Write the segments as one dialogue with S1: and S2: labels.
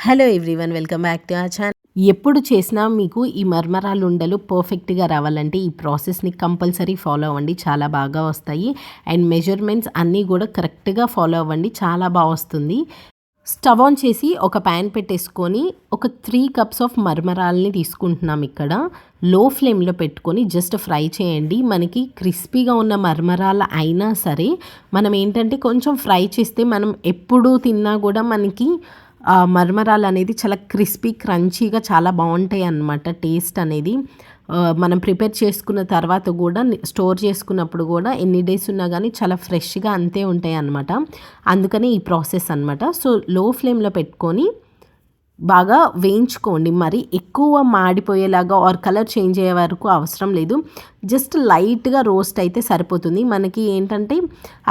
S1: Hello everyone, welcome back to our channel. ఎప్పుడు చేసినా మీకు ఈ మర్మరాలు ఉండలు పర్ఫెక్ట్గా రావాలంటే ఈ ప్రాసెస్ని కంపల్సరీ ఫాలో అవ్వండి, చాలా బాగా వస్తాయి. అండ్ మెజర్మెంట్స్ అన్నీ కూడా కరెక్ట్గా ఫాలో అవ్వండి, చాలా బాగా వస్తుంది. స్టవ్ ఆన్ చేసి ఒక ప్యాన్ పెట్టేసుకొని ఒక 3 కప్స్ ఆఫ్ మర్మరాలని తీసుకుంటున్నాం. ఇక్కడ లో ఫ్లేమ్లో పెట్టుకొని జస్ట్ ఫ్రై చేయండి. మనకి క్రిస్పీగా ఉన్న మర్మరాల అయినా సరే మనం ఏంటంటే కొంచెం ఫ్రై చేస్తే మనం ఎప్పుడు తిన్నా కూడా మనకి మర్మరాలు అనేది చాలా క్రిస్పీ క్రంచీగా చాలా బాగుంటాయి అన్నమాట. టేస్ట్ అనేది మనం ప్రిపేర్ చేసుకున్న తర్వాత కూడా స్టోర్ చేసుకున్నప్పుడు కూడా ఎన్ని డేస్ ఉన్నా కానీ చాలా ఫ్రెష్గా అంతే ఉంటాయి అన్నమాట. అందుకని ఈ ప్రాసెస్ అన్నమాట. సో లో ఫ్లేమ్లో పెట్టుకొని బాగా వేయించుకోండి. మరి ఎక్కువ మాడిపోయేలాగా ఆర్ కలర్ చేంజ్ అయ్యే వరకు అవసరం లేదు. జస్ట్ లైట్గా రోస్ట్ అయితే సరిపోతుంది. మనకి ఏంటంటే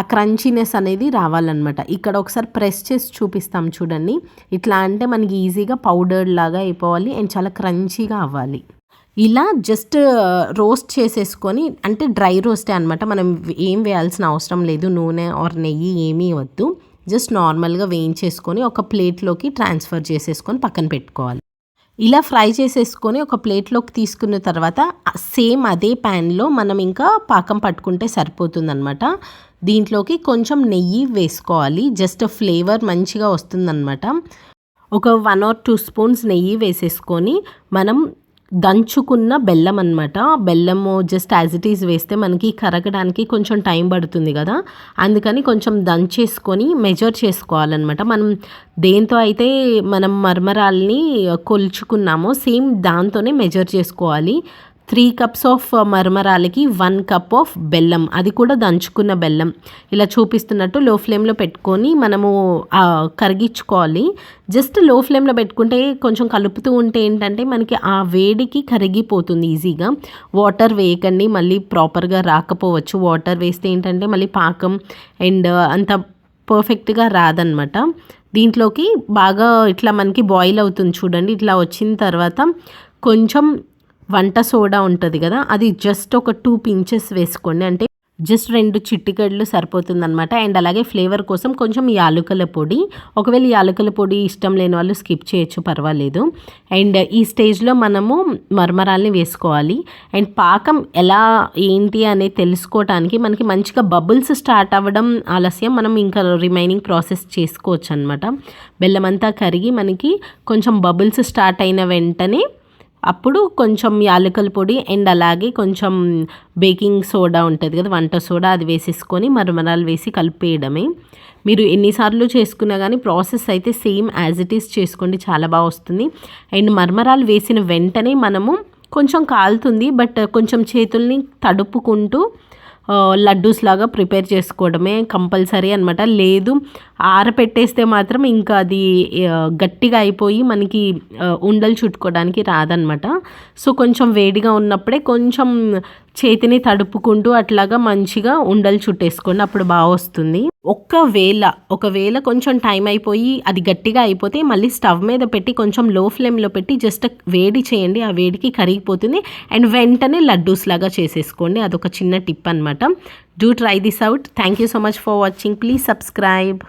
S1: ఆ క్రంచీనెస్ అనేది రావాలన్నమాట. ఇక్కడ ఒకసారి ప్రెస్ చేసి చూపిస్తాం చూడండి. ఇట్లా అంటే మనకి ఈజీగా పౌడర్ లాగా అయిపోవాలి అండ్ చాలా క్రంచీగా అవ్వాలి. ఇలా జస్ట్ రోస్ట్ చేసేసుకొని, అంటే డ్రై రోస్టే అనమాట. మనం ఏం వేయాల్సిన అవసరం లేదు, నూనె ఆర్ నెయ్యి ఏమీ వద్దు. జస్ట్ నార్మల్గా వేయించేసుకొని ఒక ప్లేట్లోకి ట్రాన్స్ఫర్ చేసేసుకొని పక్కన పెట్టుకోవాలి. ఇలా ఫ్రై చేసేసుకొని ఒక ప్లేట్లోకి తీసుకున్న తర్వాత సేమ్ అదే ప్యాన్లో మనం ఇంకా పాకం పట్టుకుంటే సరిపోతుందన్నమాట. దీంట్లోకి కొంచెం నెయ్యి వేసుకోవాలి, జస్ట్ ఫ్లేవర్ మంచిగా వస్తుందన్నమాట. ఒక 1 or 2 స్పూన్స్ నెయ్యి వేసేసుకొని మనం దంచుకున్న బెల్లం అనమాట. బెల్లము జస్ట్ యాజ్ ఇట్ ఈజ్ వేస్తే మనకి కరగడానికి కొంచెం టైం పడుతుంది కదా, అందుకని కొంచెం దంచేసుకొని మెజర్ చేసుకోవాలన్నమాట. మనం దేంతో అయితే మనం మర్మరాల్ని కొలుచుకున్నామో సేమ్ దాంతోనే మెజర్ చేసుకోవాలి. 3 కప్స్ ఆఫ్ మర్మరాలకి 1 కప్ ఆఫ్ బెల్లం, అది కూడా దంచుకున్న బెల్లం. ఇలా చూపిస్తున్నట్టు లో ఫ్లేమ్లో పెట్టుకొని మనము కరిగించుకోవాలి. జస్ట్ లో ఫ్లేమ్లో పెట్టుకుంటే కొంచెం కలుపుతూ ఉంటే ఏంటంటే మనకి ఆ వేడికి కరిగిపోతుంది ఈజీగా. వాటర్ వేయకండి, మళ్ళీ ప్రాపర్గా రాకపోవచ్చు. వాటర్ వేస్తే ఏంటంటే మళ్ళీ పాకం అండ్ అంత పర్ఫెక్ట్గా రాదనమాట. దీంట్లోకి బాగా ఇట్లా మనకి బాయిల్ అవుతుంది చూడండి. ఇట్లా వచ్చిన తర్వాత కొంచెం వంట సోడా ఉంటుంది కదా, అది జస్ట్ ఒక 2 pinches వేసుకోండి. అంటే జస్ట్ 2 చిటికెళ్ళు సరిపోతుందన్నమాట. అండ్ అలాగే ఫ్లేవర్ కోసం కొంచెం యాలకుల పొడి. ఒకవేళ యాలకుల పొడి ఇష్టం లేని వాళ్ళు స్కిప్ చేయొచ్చు, పర్వాలేదు. అండ్ ఈ స్టేజ్లో మనము మర్మరాల్ని వేసుకోవాలి. అండ్ పాకం ఎలా ఏంటి అనేది తెలుసుకోవటానికి మనకి మంచిగా బబుల్స్ స్టార్ట్ అవ్వడం ఆలస్యం, మనం ఇంకా రిమైనింగ్ ప్రాసెస్ చేసుకోవచ్చు అనమాట. బెల్లం అంతా కరిగి మనకి కొంచెం బబుల్స్ స్టార్ట్ అయిన వెంటనే అప్పుడు కొంచెం యాలకుల పొడి అండ్ అలాగే కొంచెం బేకింగ్ సోడా ఉంటుంది కదా, వంట సోడా, అది వేసేసుకొని మర్మరాలు వేసి కలిపేయడమే. మీరు ఎన్నిసార్లు చేసుకున్నా కానీ ప్రాసెస్ అయితే సేమ్ యాజ్ ఇట్ ఈస్ చేసుకోండి, చాలా బాగా వస్తుంది. అండ్ మర్మరాలు వేసిన వెంటనే మనము కొంచెం కాలుతుంది, బట్ కొంచెం చేతుల్ని తడుపుకుంటూ లడ్డూస్ లాగా ప్రిపేర్ చేసుకోవడమే కంపల్సరీ అనమాట. లేదు ఆరపెట్టేస్తే మాత్రం ఇంకా అది గట్టిగా అయిపోయి మనకి ఉండలు చుట్టుకోవడానికి రాదనమాట. సో కొంచెం వేడిగా ఉన్నప్పుడే కొంచెం చేతిని అట్లాగా మంచిగా ఉండలు చుట్టేసుకోండి, అప్పుడు బాగా వస్తుంది. ఒకవేళ కొంచెం టైం అయిపోయి అది గట్టిగా అయిపోతే మళ్ళీ స్టవ్ మీద పెట్టి కొంచెం లో ఫ్లేమ్లో పెట్టి జస్ట్ వేడి చేయండి, ఆ వేడికి కరిగిపోతుంది. అండ్ వెంటనే లడ్డూస్ లాగా చేసేసుకోండి, అదొక చిన్న టిప్ అనమాట. Do try this out. Thank you so much for watching. Please subscribe.